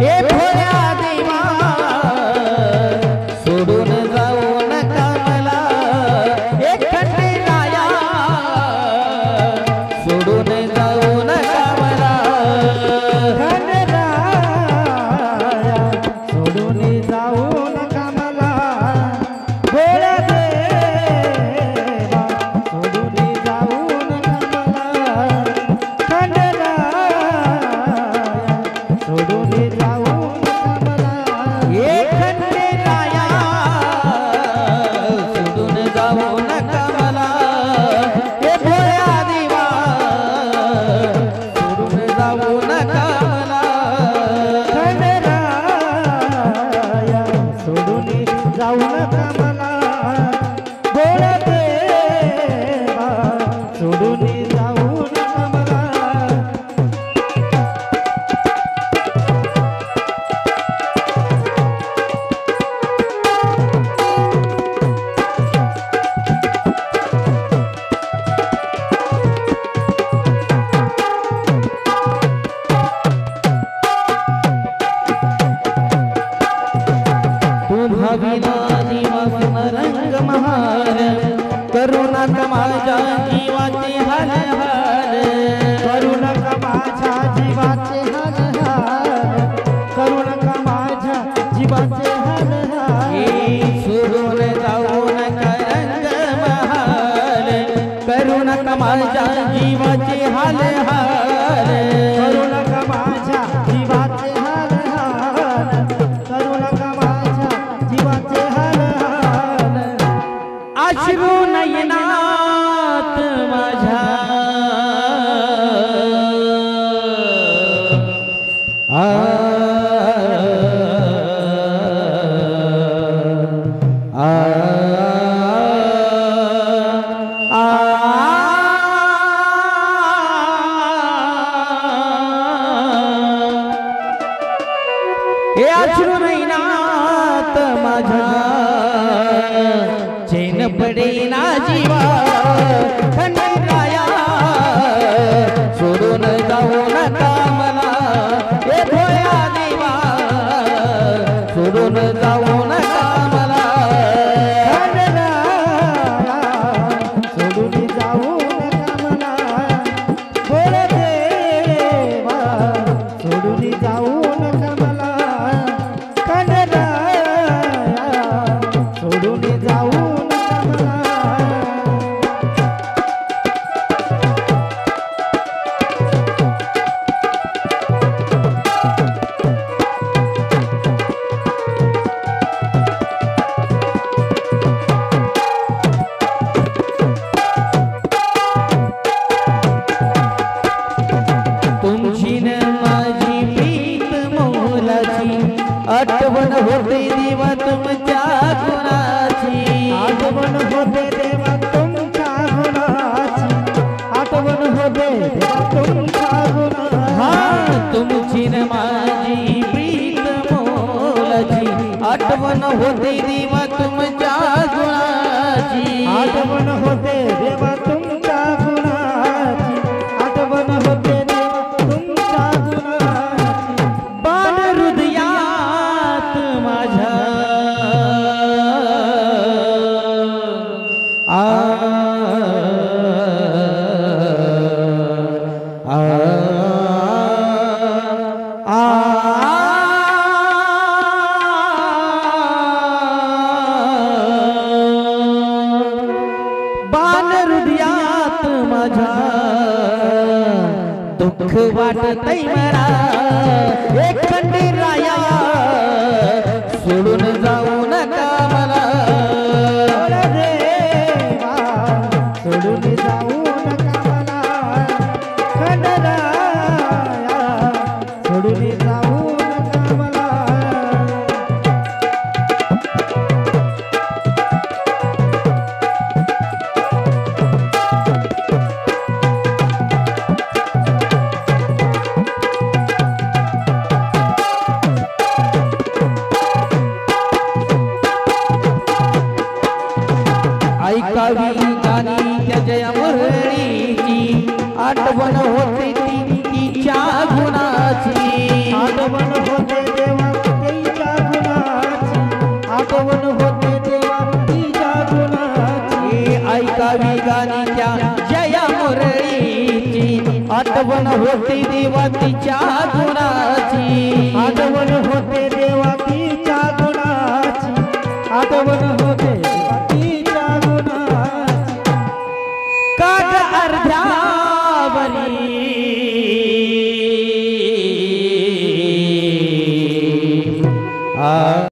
हे भोळ्या देवा सोडून जाऊ नका मला हे खंडेराया सोडून जाऊ नका मला खंडेराया सोडून जाऊ नका मला भोळ्या देवा सोडून जाऊ नका मला खंडेराया सोडून जाऊ नका मला हे खंडेराया सोडून जाऊ नका मला हे भोळ्या देवा सोडून जाऊ नका मला खंडेराया सोडून जाऊ नका मला भोळ्या देवा सोडून जाऊ नका मला तू भाविना दिवसन रंग महार करुणा माझ्या जीवाचे हाल हाल करू नका माझ्या जीवाचे हाल हाल करू नका माझ्या जीवाचे हाल हाल हे सोडून जाऊ नका रंग महाल करुणा माझ्या जीवाचे हाल हाल करू नका माझ्या जीवाचे हाल हाल करू नका माझ्या जीवाचे हाल हाल अश्रू नयनात माझ्या आ आ आ हे अश्रू नयनात माझ्या चैन पडेना जीवा खंडेराया सोडून जाऊ नका मला हे भोळ्या देवा सोडून जाऊ नका मला खंडेराया सोडून जाऊ नका मला भोळ्या देवा सोडून जाऊ नका मला खंडेराया सोडून जाऊ नका मला तुमची न माझी प्रीत मोलाची आठवण होते देवा तुमच्या गुणाची आठवण होते देवा तुमच्या गुणाची आठवण होते देवा तुमच्या गुणाची हा तुमची न माझी प्रीत मोलाची आठवण होते देवा तुमच्या गुणाची आठवण होते देवा तुमच्या गुणाची आठवण होते देवा तुमच्या गुणाची बाण हृदयात माझ्या आ आ आ बाण हृदयात माझ्या दुःख वाटतय मला हे खंडेराया सोडून जाऊ नका मला देवा सोडून जाऊ नका मला खंडेराया सोडून जाऊ नका मला ऐकावी गाणी त्या जया मुरळीची आठवण होते ती तिच्या गुणाची आठवण होते आठवण होती देवा तिच्या गुणाची, आठवण होते देवा तिच्या गुणाची, आठवण होते देवा तिच्या गुणाची. काग अर्ध्यावरी आ